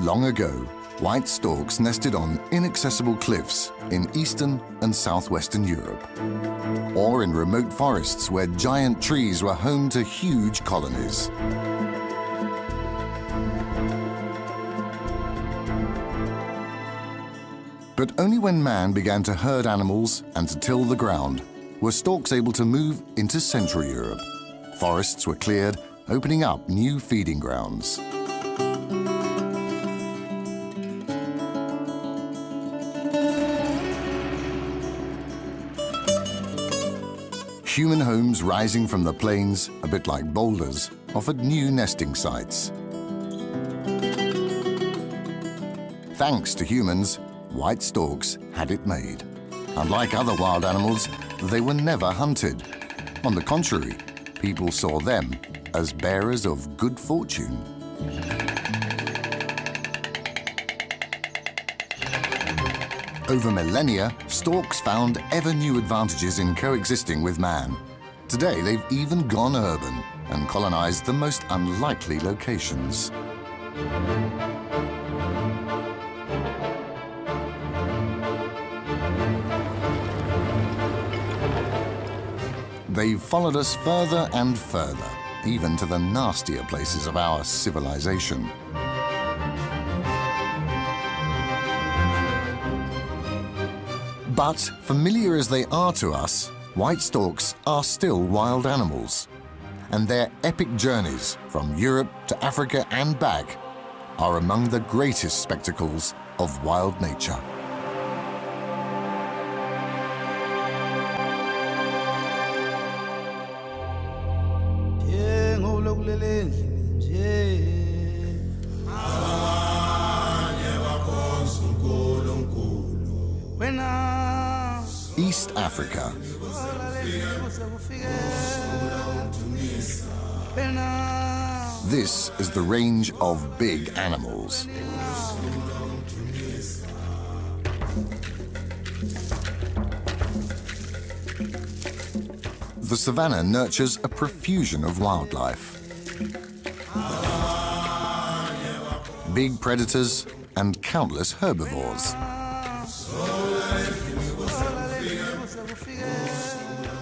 Long ago, white storks nested on inaccessible cliffs in eastern and southwestern Europe, or in remote forests where giant trees were home to huge colonies. But only when man began to herd animals and to till the ground were storks able to move into Central Europe. Forests were cleared, opening up new feeding grounds. Human homes rising from the plains, a bit like boulders, offered new nesting sites. Thanks to humans, white storks had it made. Unlike other wild animals, they were never hunted. On the contrary, people saw them as bearers of good fortune. Over millennia, storks found ever new advantages in coexisting with man. Today, they've even gone urban and colonized the most unlikely locations. They've followed us further and further, even to the nastier places of our civilization. But familiar as they are to us, white storks are still wild animals. And their epic journeys from Europe to Africa and back are among the greatest spectacles of wild nature. East Africa. This is the range of big animals. The savanna nurtures a profusion of wildlife. Big predators and countless herbivores.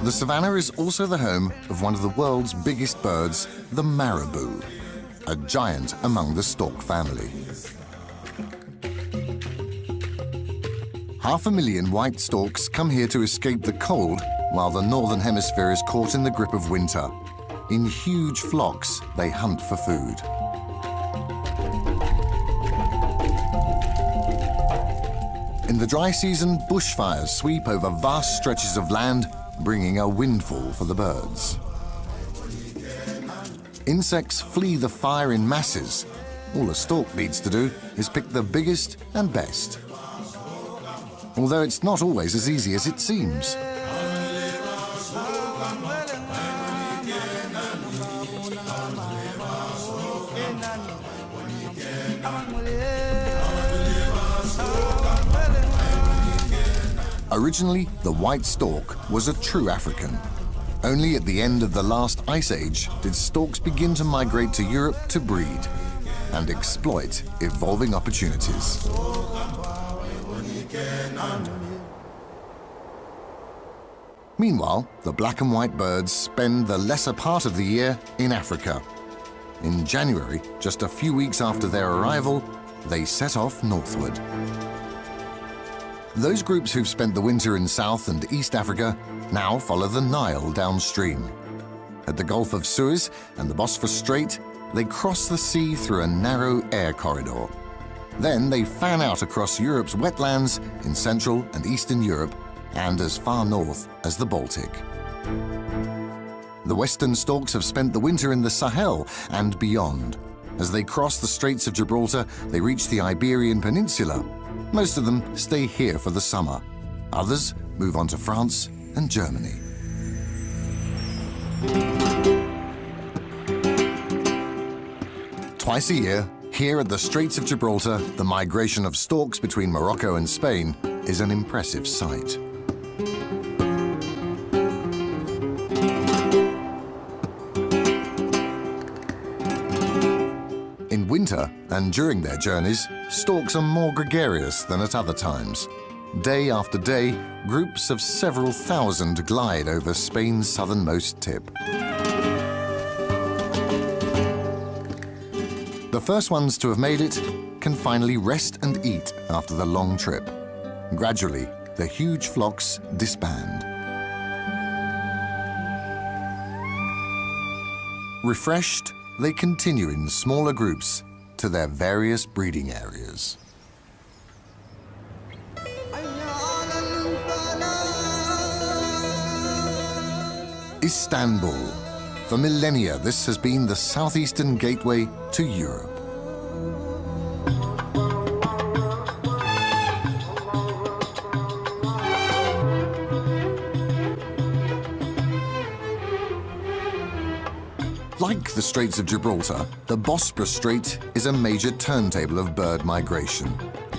The savanna is also the home of one of the world's biggest birds, the marabou, a giant among the stork family. 500,000 white storks come here to escape the cold while the northern hemisphere is caught in the grip of winter. In huge flocks, they hunt for food. In the dry season, bushfires sweep over vast stretches of land, bringing a windfall for the birds. Insects flee the fire in masses. All a stork needs to do is pick the biggest and best. Although it's not always as easy as it seems. Originally, the white stork was a true African. Only at the end of the last ice age did storks begin to migrate to Europe to breed and exploit evolving opportunities. Meanwhile, the black and white birds spend the lesser part of the year in Africa. In January, just a few weeks after their arrival, they set off northward. Those groups who've spent the winter in South and East Africa now follow the Nile downstream. At the Gulf of Suez and the Bosphorus Strait, they cross the sea through a narrow air corridor. Then they fan out across Europe's wetlands in Central and Eastern Europe and as far north as the Baltic. The western storks have spent the winter in the Sahel and beyond. As they cross the Straits of Gibraltar, they reach the Iberian Peninsula. Most of them stay here for the summer. Others move on to France and Germany. Twice a year, here at the Straits of Gibraltar, the migration of storks between Morocco and Spain is an impressive sight. In winter and during their journeys, storks are more gregarious than at other times. Day after day, groups of several thousand glide over Spain's southernmost tip. The first ones to have made it can finally rest and eat after the long trip. Gradually, the huge flocks disband. Refreshed, they continue in smaller groups to their various breeding areas. Istanbul. For millennia, this has been the southeastern gateway to Europe. Like the Straits of Gibraltar, the Bosporus Strait is a major turntable of bird migration.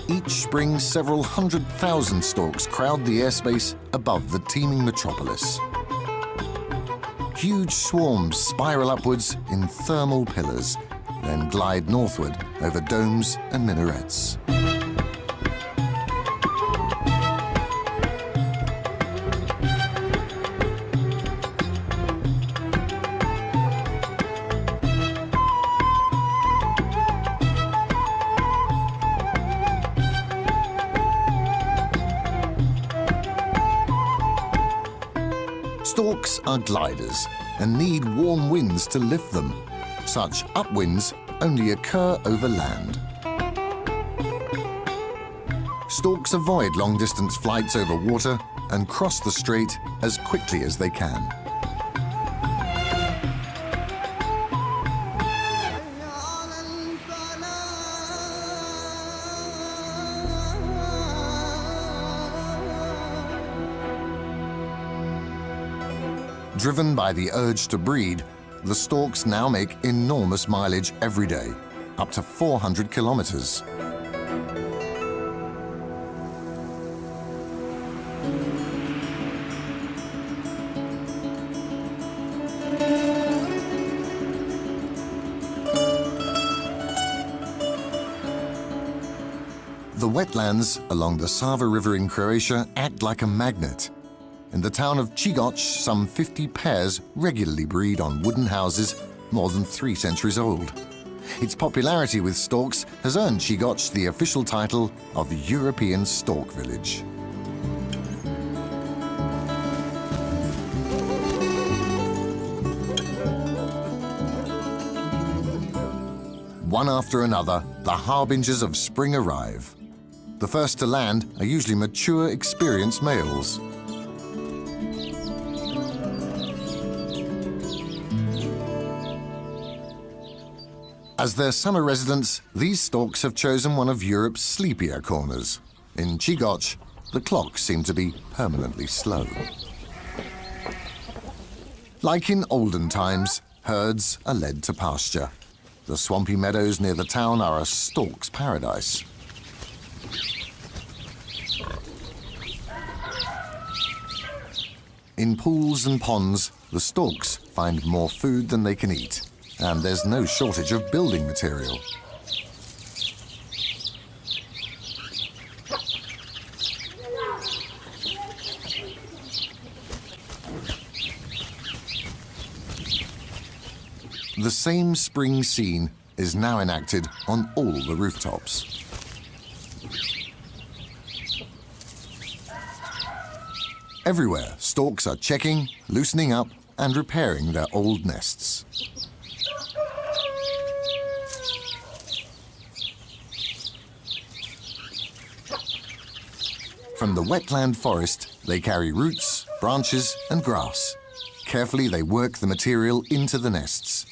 Each spring, several 100,000 storks crowd the airspace above the teeming metropolis. Huge swarms spiral upwards in thermal pillars, then glide northward over domes and minarets. Storks are gliders and need warm winds to lift them. Such upwinds only occur over land. Storks avoid long-distance flights over water and cross the strait as quickly as they can. Driven by the urge to breed, the storks now make enormous mileage every day, up to 400 kilometers. The wetlands along the Sava River in Croatia act like a magnet. In the town of Chigoch, some 50 pairs regularly breed on wooden houses more than 3 centuries old. Its popularity with storks has earned Chigoch the official title of European Stork Village. One after another, the harbingers of spring arrive. The first to land are usually mature, experienced males. As their summer residence, these storks have chosen one of Europe's sleepier corners. In Chigoch, the clocks seem to be permanently slow. Like in olden times, herds are led to pasture. The swampy meadows near the town are a stork's paradise. In pools and ponds, the storks find more food than they can eat. And there's no shortage of building material. The same spring scene is now enacted on all the rooftops. Everywhere, storks are checking, loosening up, and repairing their old nests. From the wetland forest, they carry roots, branches, and grass. Carefully, they work the material into the nests.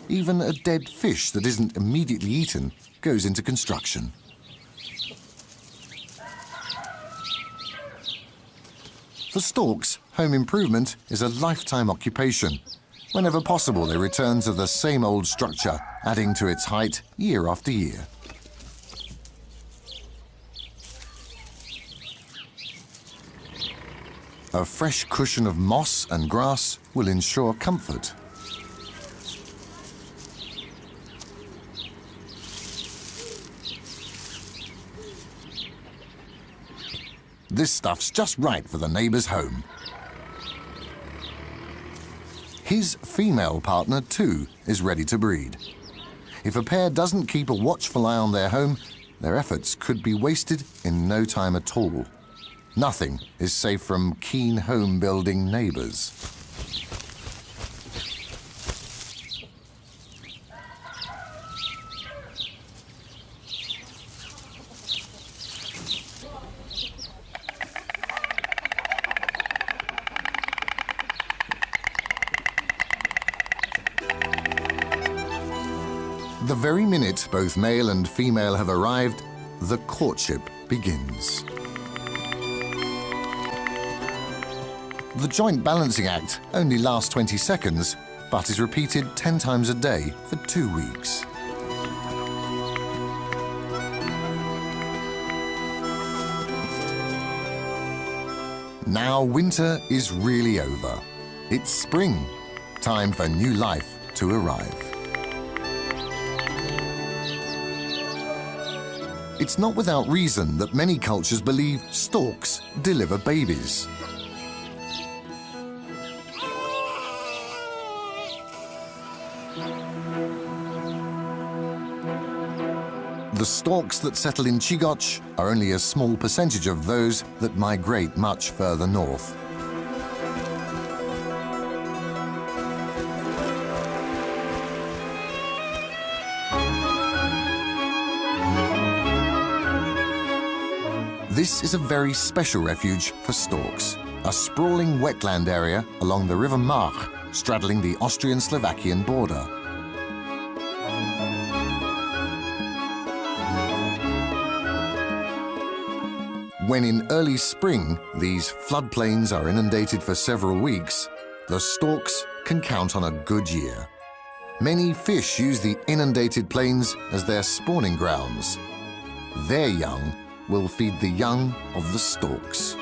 Even a dead fish that isn't immediately eaten goes into construction. For storks, home improvement is a lifetime occupation. Whenever possible, they return to the same old structure, adding to its height year after year. A fresh cushion of moss and grass will ensure comfort. This stuff's just right for the neighbour's home. His female partner, too, is ready to breed. If a pair doesn't keep a watchful eye on their home, their efforts could be wasted in no time at all. Nothing is safe from keen home-building neighbours. The very minute both male and female have arrived, the courtship begins. The joint balancing act only lasts 20 seconds, but is repeated 10 times a day for 2 weeks. Now winter is really over. It's spring, time for new life to arrive. It's not without reason that many cultures believe storks deliver babies. The storks that settle in Chigotch are only a small percentage of those that migrate much further north. This is a very special refuge for storks, a sprawling wetland area along the River Mach, straddling the Austrian-Slovakian border. When in early spring, these floodplains are inundated for several weeks, the storks can count on a good year. Many fish use the inundated plains as their spawning grounds. Their young will feed the young of the storks.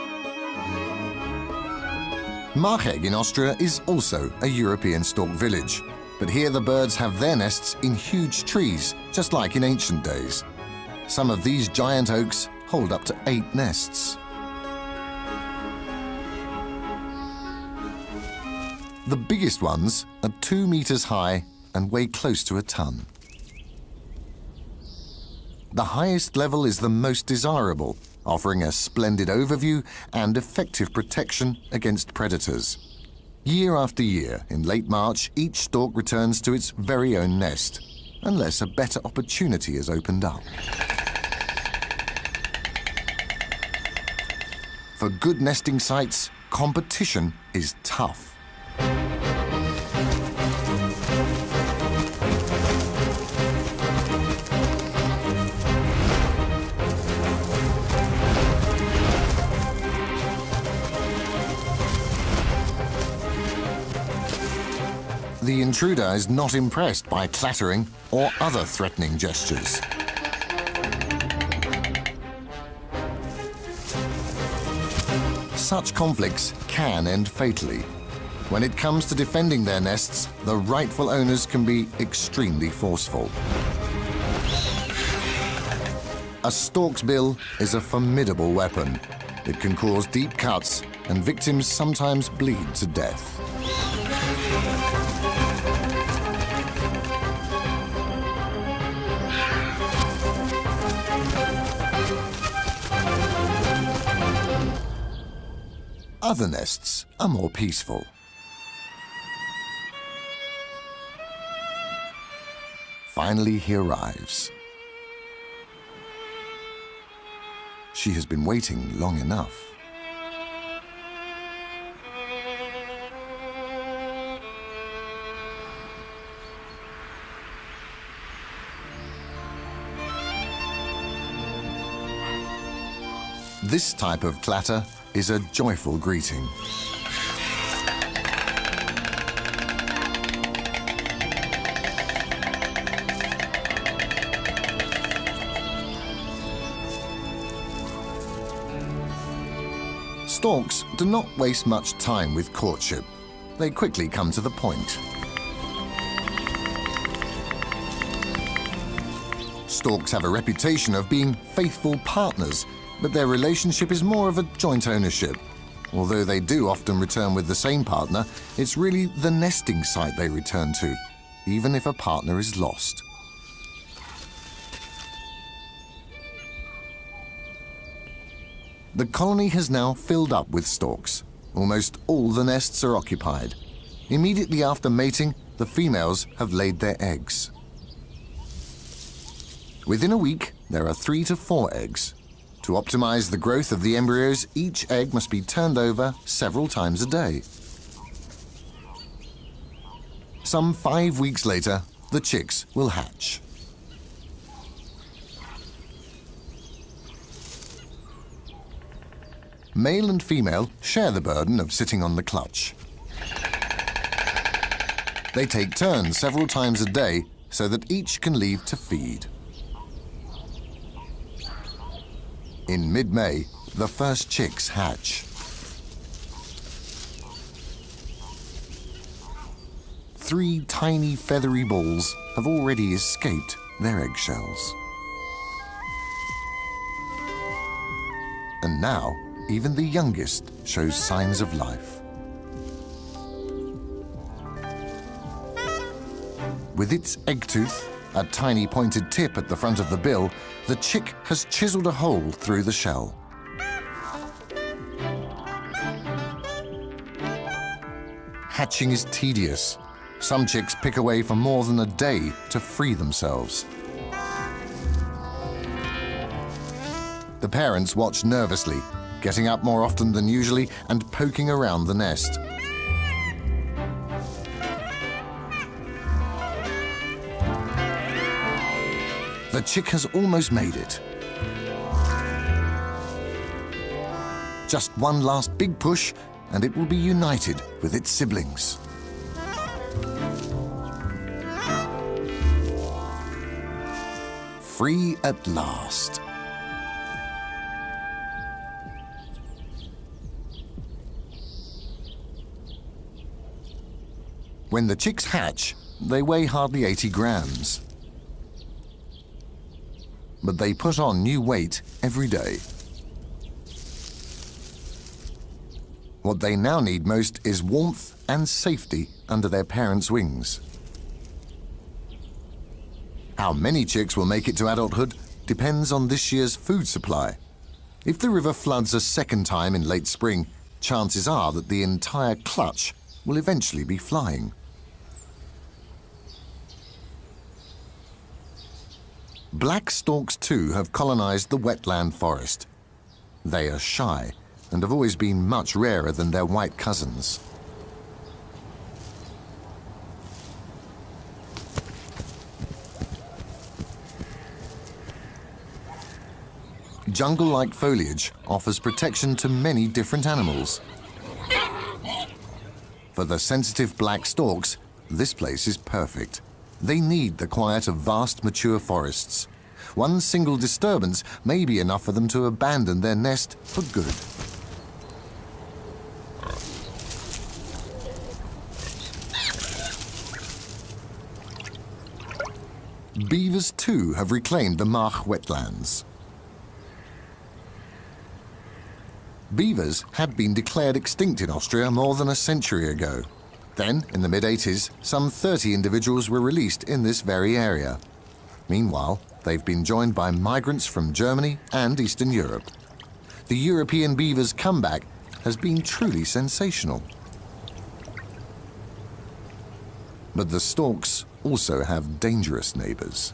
Machegg in Austria is also a European stork village, but here the birds have their nests in huge trees, just like in ancient days. Some of these giant oaks hold up to 8 nests. The biggest ones are 2 meters high and weigh close to a ton. The highest level is the most desirable, offering a splendid overview and effective protection against predators. Year after year, in late March, each stork returns to its very own nest, unless a better opportunity has opened up. For good nesting sites, competition is tough. The intruder is not impressed by clattering or other threatening gestures. Such conflicts can end fatally. When it comes to defending their nests, the rightful owners can be extremely forceful. A stork's bill is a formidable weapon. It can cause deep cuts, and victims sometimes bleed to death. Other nests are more peaceful. Finally, he arrives. She has been waiting long enough. This type of clatter is a joyful greeting. Storks do not waste much time with courtship. They quickly come to the point. Storks have a reputation of being faithful partners, but their relationship is more of a joint ownership. Although they do often return with the same partner, it's really the nesting site they return to, even if a partner is lost. The colony has now filled up with storks. Almost all the nests are occupied. Immediately after mating, the females have laid their eggs. Within a week, there are 3 to 4 eggs. To optimize the growth of the embryos, each egg must be turned over several times a day. Some 5 weeks later, the chicks will hatch. Male and female share the burden of sitting on the clutch. They take turns several times a day so that each can leave to feed. In mid-May, the first chicks hatch. 3 tiny feathery balls have already escaped their eggshells. And now, even the youngest shows signs of life. With its egg tooth, a tiny pointed tip at the front of the bill, the chick has chiseled a hole through the shell. Hatching is tedious. Some chicks pick away for more than a day to free themselves. The parents watch nervously, getting up more often than usually and poking around the nest. The chick has almost made it. Just one last big push, and it will be united with its siblings. Free at last. When the chicks hatch, they weigh hardly 80 grams. But they put on new weight every day. What they now need most is warmth and safety under their parents' wings. How many chicks will make it to adulthood depends on this year's food supply. If the river floods a second time in late spring, chances are that the entire clutch will eventually be flying. Black storks too have colonized the wetland forest. They are shy and have always been much rarer than their white cousins. Jungle-like foliage offers protection to many different animals. For the sensitive black storks, this place is perfect. They need the quiet of vast, mature forests. One single disturbance may be enough for them to abandon their nest for good. Beavers too have reclaimed the Mach wetlands. Beavers had been declared extinct in Austria more than a century ago. Then, in the mid-80s, some 30 individuals were released in this very area. Meanwhile, they've been joined by migrants from Germany and Eastern Europe. The European beaver's comeback has been truly sensational. But the storks also have dangerous neighbors.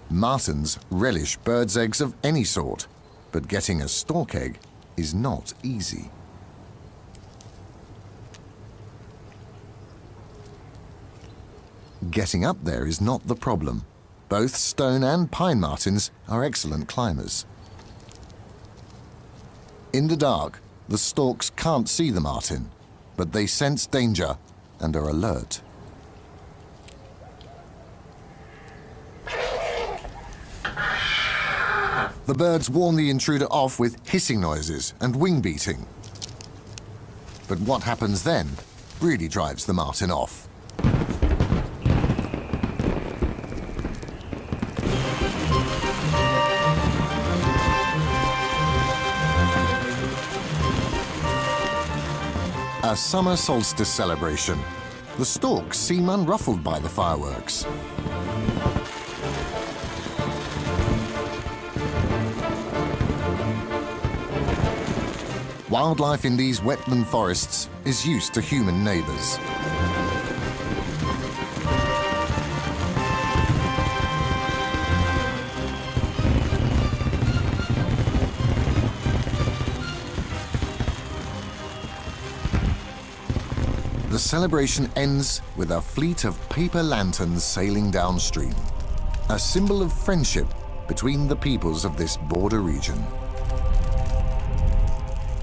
Martens relish birds' eggs of any sort, but getting a stork egg is not easy. Getting up there is not the problem. Both stone and pine martens are excellent climbers. In the dark, the storks can't see the marten, but they sense danger and are alert. The birds warn the intruder off with hissing noises and wing beating. But what happens then really drives the martin off. A summer solstice celebration. The storks seem unruffled by the fireworks. Wildlife in these wetland forests is used to human neighbors. The celebration ends with a fleet of paper lanterns sailing downstream, a symbol of friendship between the peoples of this border region.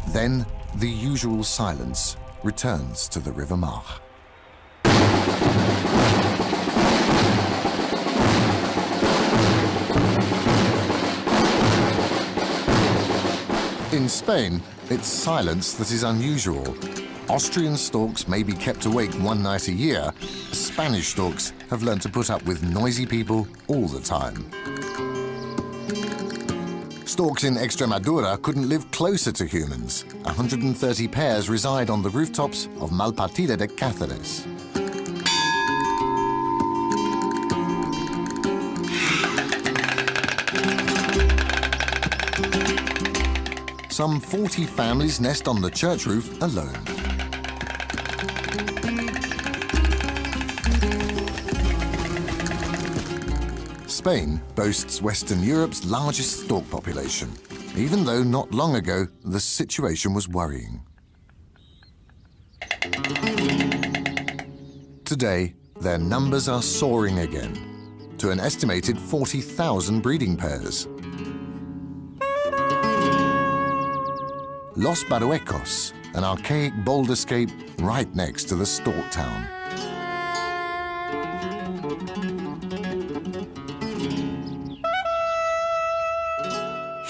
Then the usual silence returns to the River March. In Spain, it's silence that is unusual. Austrian storks may be kept awake one night a year. Spanish storks have learned to put up with noisy people all the time. Storks in Extremadura couldn't live closer to humans. 130 pairs reside on the rooftops of Malpartida de Cáceres. Some 40 families nest on the church roof alone. Spain boasts Western Europe's largest stork population, even though not long ago the situation was worrying. Today, their numbers are soaring again, to an estimated 40,000 breeding pairs. Los Baruecos, an archaic boulderscape right next to the stork town.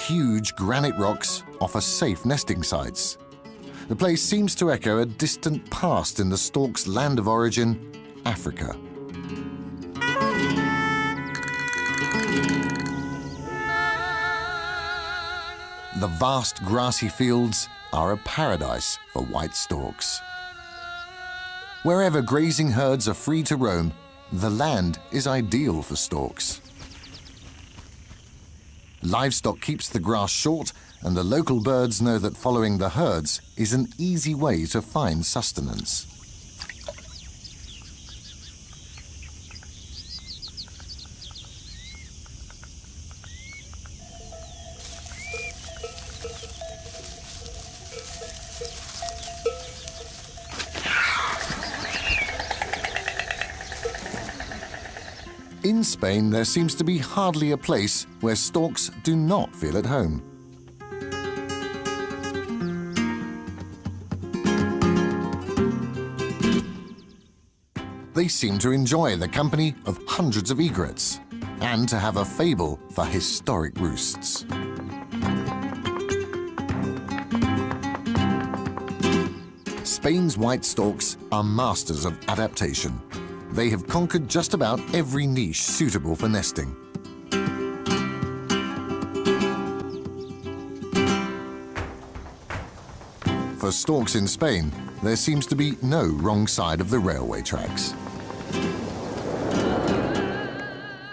Huge granite rocks offer safe nesting sites. The place seems to echo a distant past in the stork's land of origin, Africa. The vast grassy fields are a paradise for white storks. Wherever grazing herds are free to roam, the land is ideal for storks. Livestock keeps the grass short, and the local birds know that following the herds is an easy way to find sustenance. In Spain, there seems to be hardly a place where storks do not feel at home. They seem to enjoy the company of hundreds of egrets and to have a fable for historic roosts. Spain's white storks are masters of adaptation. They have conquered just about every niche suitable for nesting. For storks in Spain, there seems to be no wrong side of the railway tracks.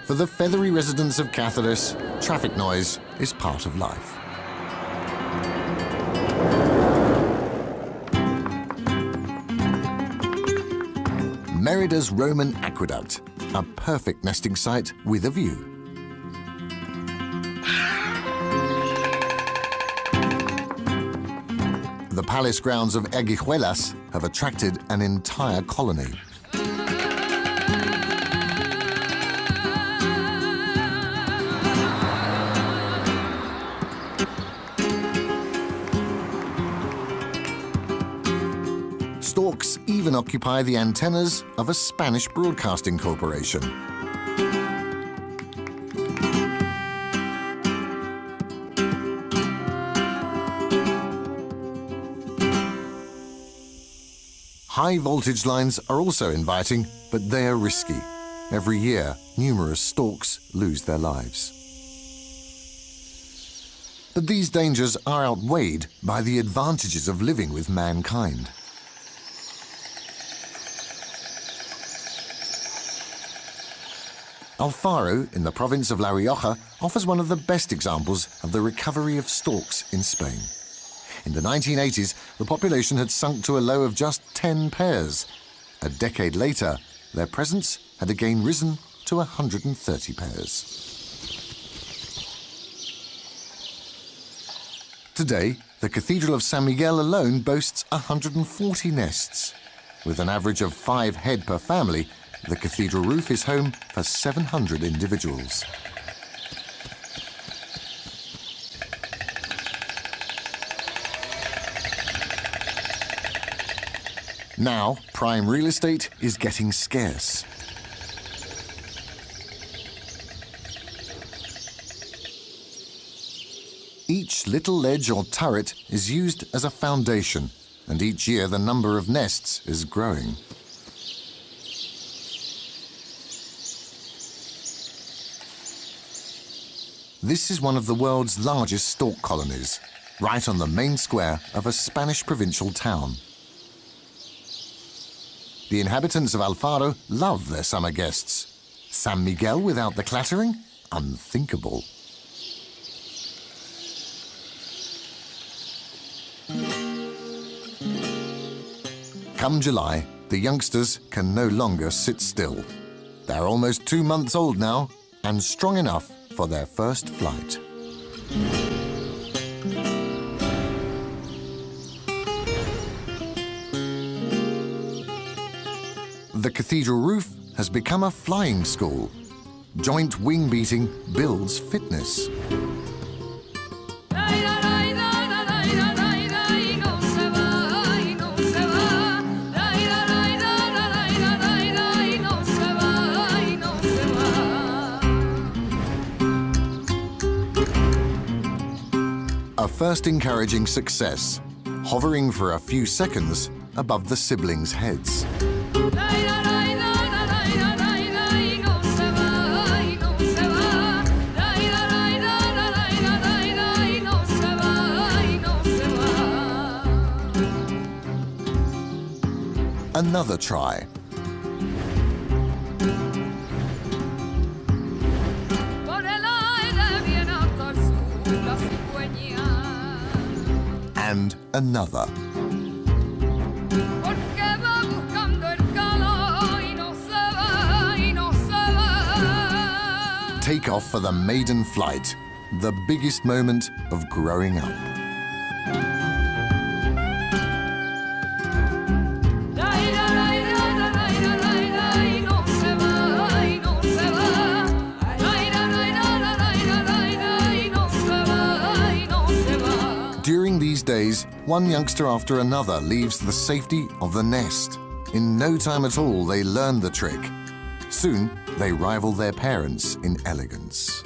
For the feathery residents of Cáceres, traffic noise is part of life. Merida's Roman Aqueduct, a perfect nesting site with a view. The palace grounds of Eguijuelas have attracted an entire colony. Storks even occupy the antennas of a Spanish broadcasting corporation. High voltage lines are also inviting, but they are risky. Every year, numerous storks lose their lives. But these dangers are outweighed by the advantages of living with mankind. Alfaro, in the province of La Rioja, offers one of the best examples of the recovery of storks in Spain. In the 1980s, the population had sunk to a low of just 10 pairs. A decade later, their presence had again risen to 130 pairs. Today, the Cathedral of San Miguel alone boasts 140 nests. With an average of 5 head per family, the cathedral roof is home for 700 individuals. Now, prime real estate is getting scarce. Each little ledge or turret is used as a foundation, and each year the number of nests is growing. This is one of the world's largest stork colonies, right on the main square of a Spanish provincial town. The inhabitants of Alfaro love their summer guests. San Miguel without the clattering? Unthinkable. Come July, the youngsters can no longer sit still. They're almost 2 months old now and strong enough for their first flight. The cathedral roof has become a flying school. Joint wing beating builds fitness. A first encouraging success, hovering for a few seconds above the siblings' heads. Another try. And another. Take off for the maiden flight, the biggest moment of growing up. During these days, one youngster after another leaves the safety of the nest. In no time at all, they learn the trick. Soon, they rival their parents in elegance.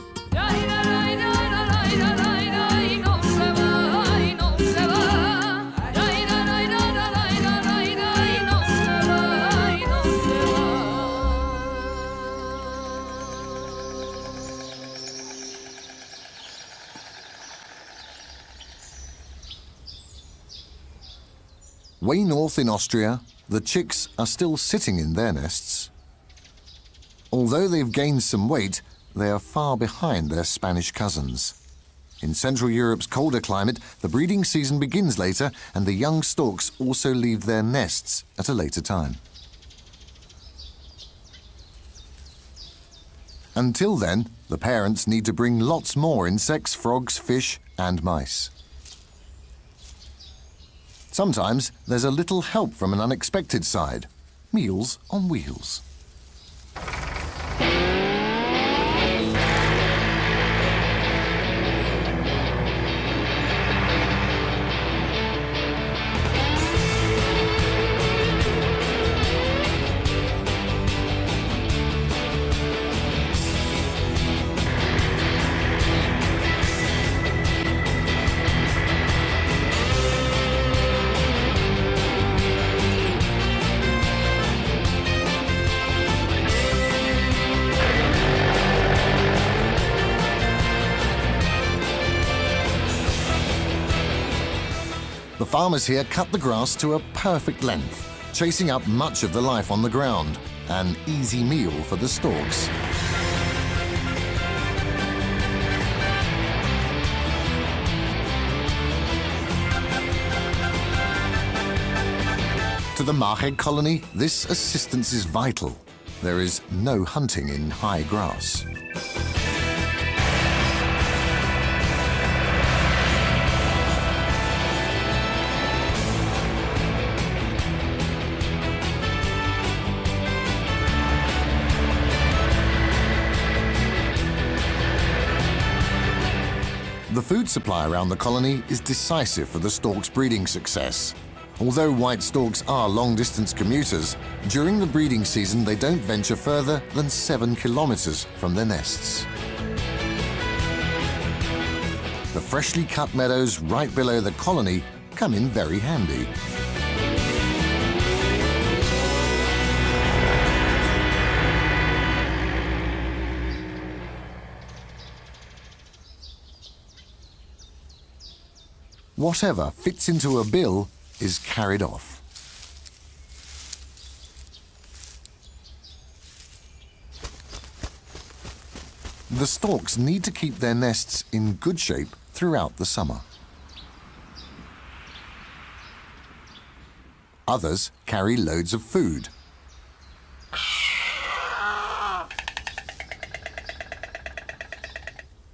Way north in Austria, the chicks are still sitting in their nests. Although they've gained some weight, they are far behind their Spanish cousins. In Central Europe's colder climate, the breeding season begins later, and the young storks also leave their nests at a later time. Until then, the parents need to bring lots more insects, frogs, fish, and mice. Sometimes there's a little help from an unexpected side. Meals on wheels. The farmers here cut the grass to a perfect length, chasing up much of the life on the ground. An easy meal for the storks. To the markheg colony, this assistance is vital. There is no hunting in high grass. The food supply around the colony is decisive for the stork's breeding success. Although white storks are long-distance commuters, during the breeding season they don't venture further than 7 kilometers from their nests. The freshly cut meadows right below the colony come in very handy. Whatever fits into a bill is carried off. The storks need to keep their nests in good shape throughout the summer. Others carry loads of food.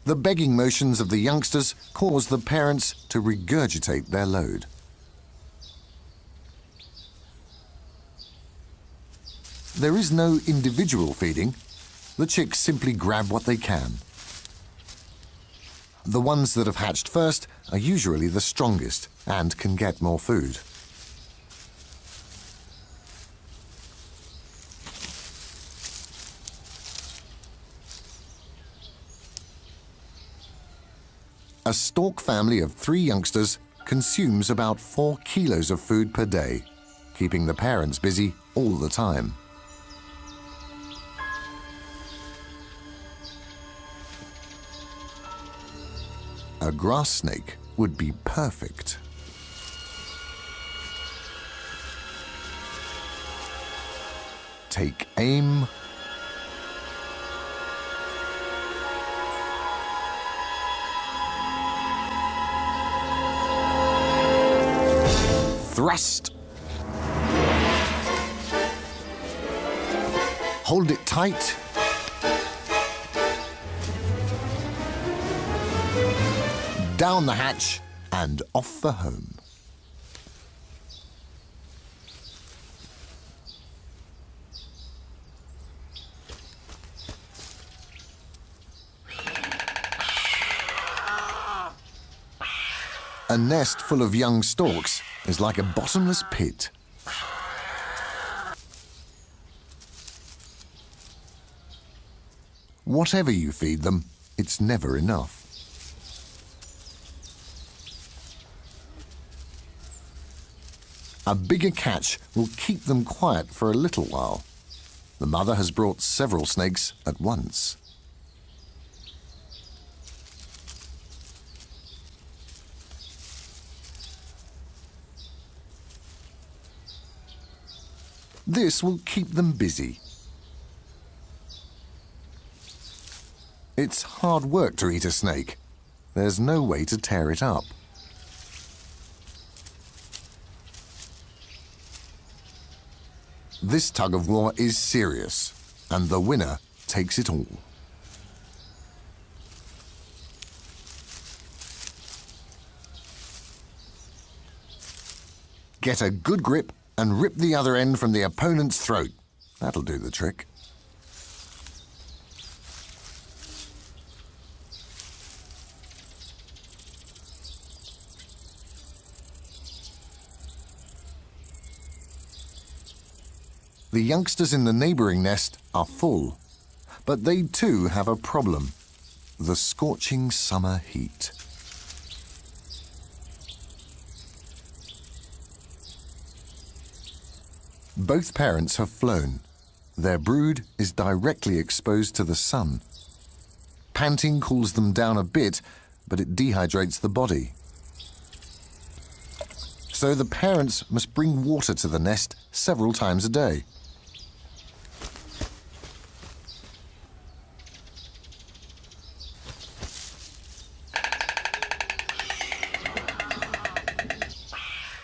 The begging motions of the youngsters cause the parents to regurgitate their load. There is no individual feeding. The chicks simply grab what they can. The ones that have hatched first are usually the strongest and can get more food. A stork family of 3 youngsters consumes about 4 kilos of food per day, keeping the parents busy all the time. A grass snake would be perfect. Take aim. Thrust. Hold it tight. Down the hatch and off for home. A nest full of young storks is like a bottomless pit. Whatever you feed them, it's never enough. A bigger catch will keep them quiet for a little while. The mother has brought several snakes at once. This will keep them busy. It's hard work to eat a snake. There's no way to tear it up. This tug-of-war is serious, and the winner takes it all. Get a good grip and rip the other end from the opponent's throat. That'll do the trick. The youngsters in the neighboring nest are full, but they too have a problem: the scorching summer heat. Both parents have flown. Their brood is directly exposed to the sun. Panting cools them down a bit, but it dehydrates the body. so the parents must bring water to the nest several times a day.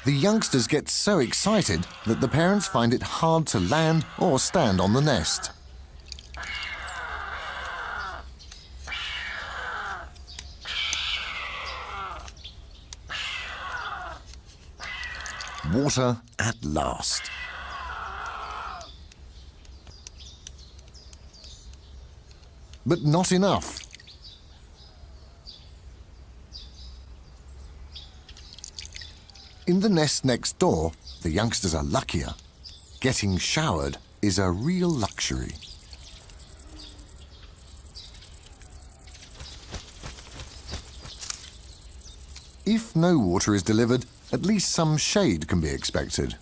The youngsters get so excited that the parents find it hard to land or stand on the nest. Water at last. But not enough. In the nest next door, the youngsters are luckier. Getting showered is a real luxury. If no water is delivered, at least some shade can be expected.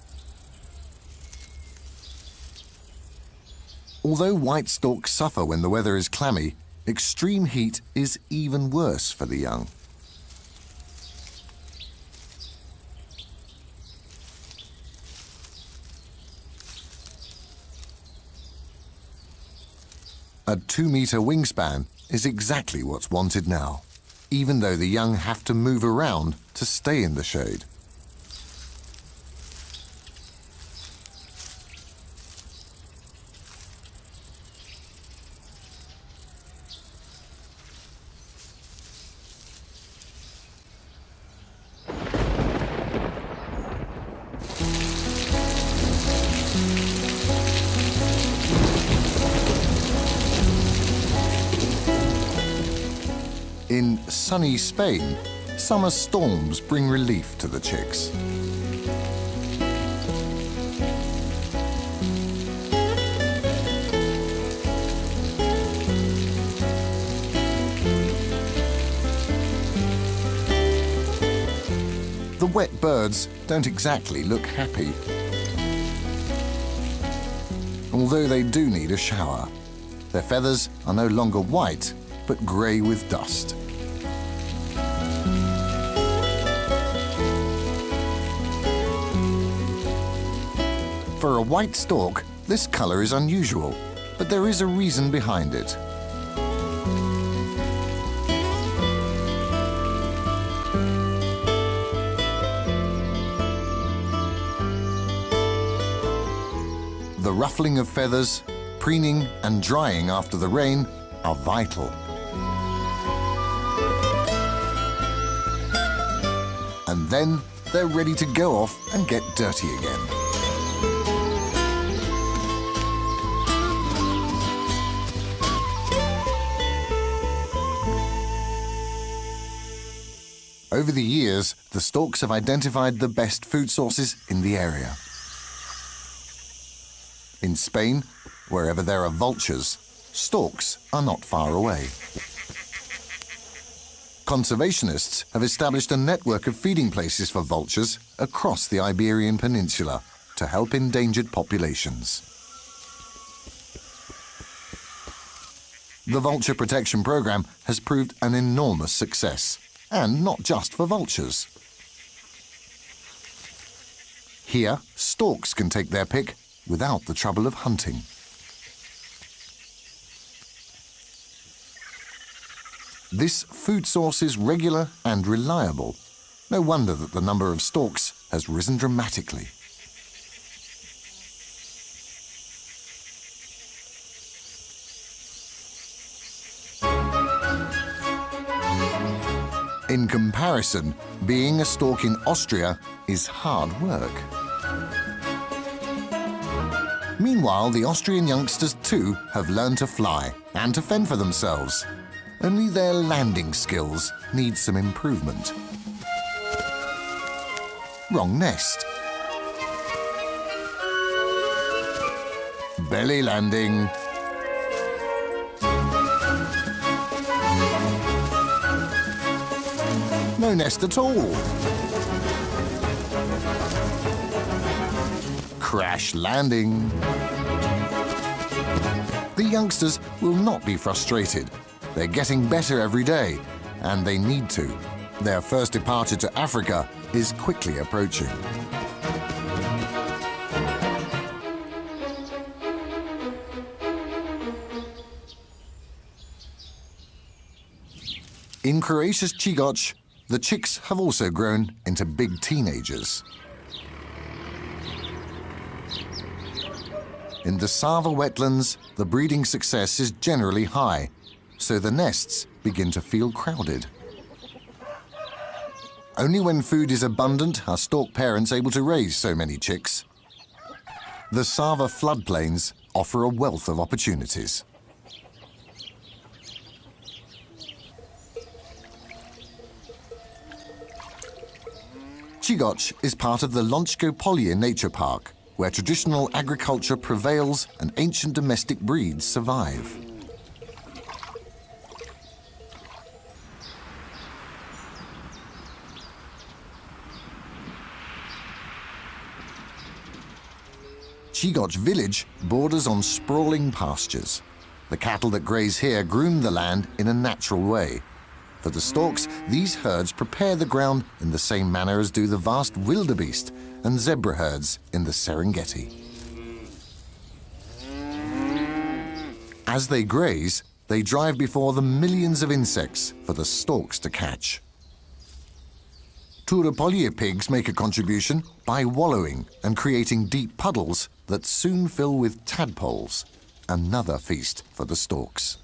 Although white storks suffer when the weather is clammy, extreme heat is even worse for the young. A 2-meter wingspan is exactly what's wanted now, even though the young have to move around to stay in the shade. In sunny Spain, summer storms bring relief to the chicks. The wet birds don't exactly look happy, although they do need a shower. Their feathers are no longer white, but grey with dust. For a white stork, this colour is unusual, but there is a reason behind it. The ruffling of feathers, preening and drying after the rain are vital. And then they're ready to go off and get dirty again. Over the years, the storks have identified the best food sources in the area. In Spain, wherever there are vultures, storks are not far away. Conservationists have established a network of feeding places for vultures across the Iberian Peninsula to help endangered populations. The Vulture Protection Programme has proved an enormous success, and not just for vultures. Here, storks can take their pick without the trouble of hunting. This food source is regular and reliable. No wonder that the number of storks has risen dramatically. In comparison, being a stork in Austria is hard work. Meanwhile, the Austrian youngsters too have learned to fly and to fend for themselves. Only their landing skills need some improvement. Wrong nest. Belly landing. No nest at all. Crash landing. The youngsters will not be frustrated. They're getting better every day, and they need to. Their first departure to Africa is quickly approaching. In Croatia's Čigoć, the chicks have also grown into big teenagers. In the Sava wetlands, the breeding success is generally high, so the nests begin to feel crowded. Only when food is abundant are stork parents able to raise so many chicks. The Sava floodplains offer a wealth of opportunities. Čigoć is part of the Lončko Polje Nature Park, where traditional agriculture prevails and ancient domestic breeds survive. Čigoć village borders on sprawling pastures. The cattle that graze here groom the land in a natural way. For the storks, these herds prepare the ground in the same manner as do the vast wildebeest and zebra herds in the Serengeti. As they graze, they drive before them millions of insects for the storks to catch. Turopolje pigs make a contribution by wallowing and creating deep puddles that soon fill with tadpoles, another feast for the storks.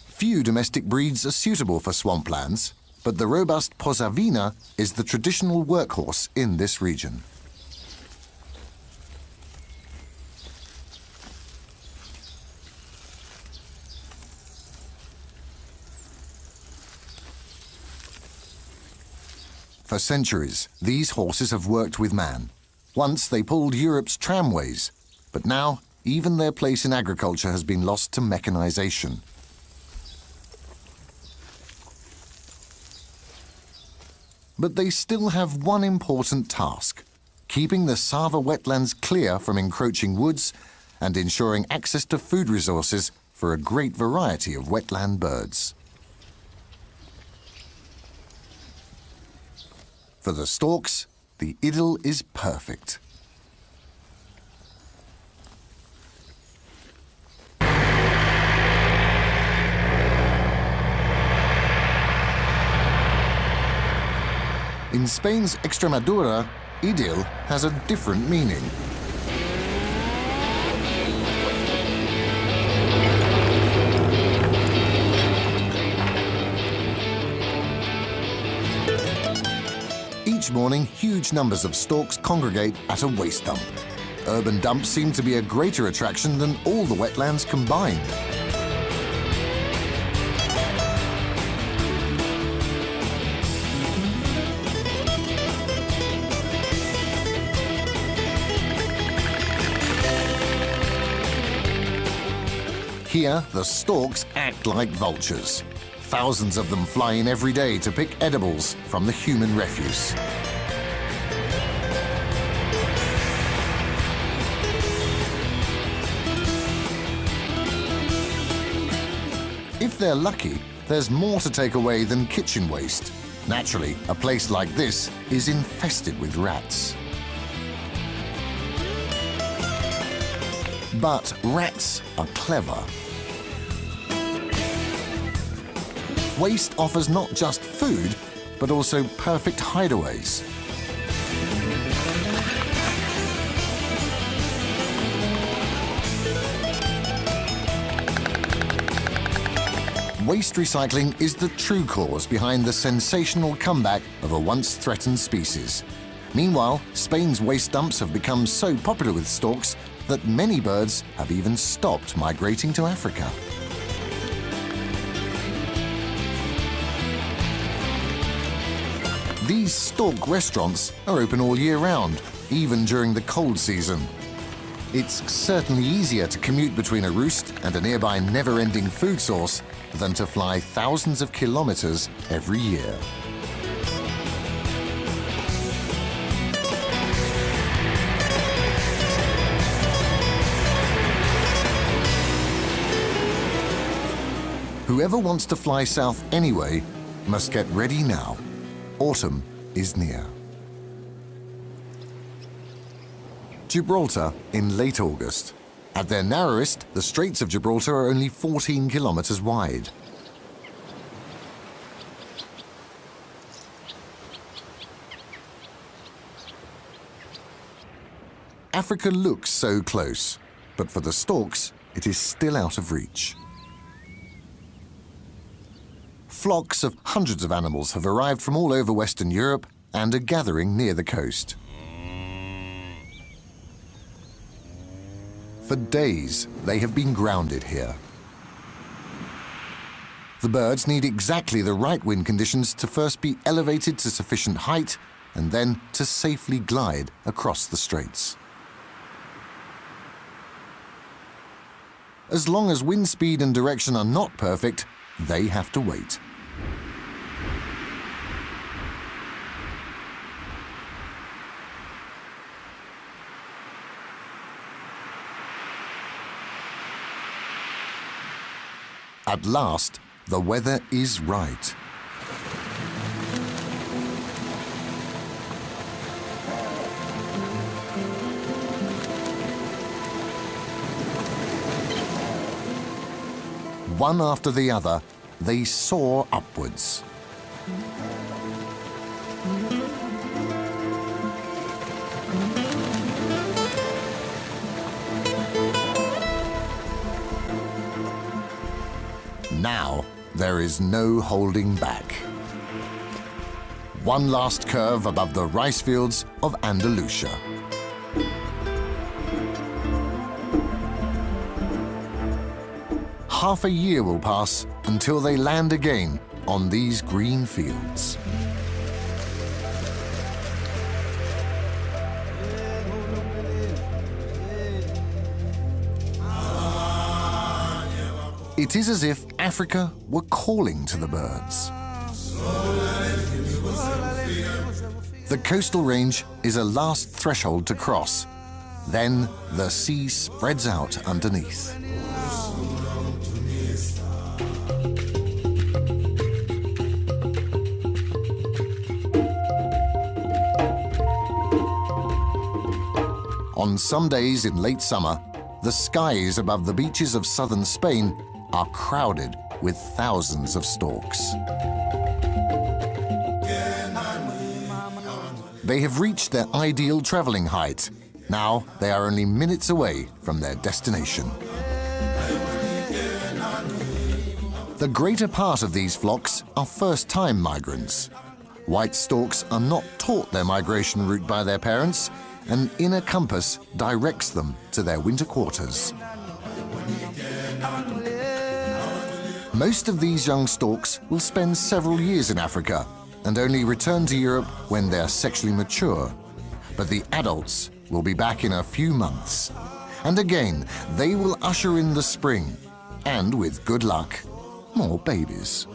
Few domestic breeds are suitable for swamplands, but the robust Posavina is the traditional workhorse in this region. For centuries, these horses have worked with man. Once they pulled Europe's tramways, but now even their place in agriculture has been lost to mechanization. But they still have one important task: keeping the Sava wetlands clear from encroaching woods and ensuring access to food resources for a great variety of wetland birds. For the storks, the idyll is perfect. In Spain's Extremadura, idyll has a different meaning. Each morning, huge numbers of storks congregate at a waste dump. Urban dumps seem to be a greater attraction than all the wetlands combined. Here, the storks act like vultures. Thousands of them fly in every day to pick edibles from the human refuse. If they're lucky, there's more to take away than kitchen waste. Naturally, a place like this is infested with rats. But rats are clever. Waste offers not just food, but also perfect hideaways. Waste recycling is the true cause behind the sensational comeback of a once threatened species. Meanwhile, Spain's waste dumps have become so popular with storks that many birds have even stopped migrating to Africa. These stork restaurants are open all year round, even during the cold season. It's certainly easier to commute between a roost and a nearby never-ending food source than to fly thousands of kilometers every year. Whoever wants to fly south anyway must get ready now. Autumn is near. Gibraltar in late August. At their narrowest, the Straits of Gibraltar are only 14 kilometers wide. Africa looks so close, but for the storks, it is still out of reach. Flocks of hundreds of animals have arrived from all over Western Europe and are gathering near the coast. For days, they have been grounded here. The birds need exactly the right wind conditions to first be elevated to sufficient height and then to safely glide across the straits. As long as wind speed and direction are not perfect, they have to wait. At last, the weather is right. One after the other, they soar upwards. Now, there is no holding back. One last curve above the rice fields of Andalusia. Half a year will pass until they land again on these green fields. It is as if Africa were calling to the birds. The coastal range is a last threshold to cross. Then the sea spreads out underneath. On some days in late summer, the skies above the beaches of southern Spain are crowded with thousands of storks. They have reached their ideal traveling height. Now they are only minutes away from their destination. The greater part of these flocks are first-time migrants. White storks are not taught their migration route by their parents, an inner compass directs them to their winter quarters. Most of these young storks will spend several years in Africa and only return to Europe when they're sexually mature. But the adults will be back in a few months. And again, they will usher in the spring, and with good luck, more babies.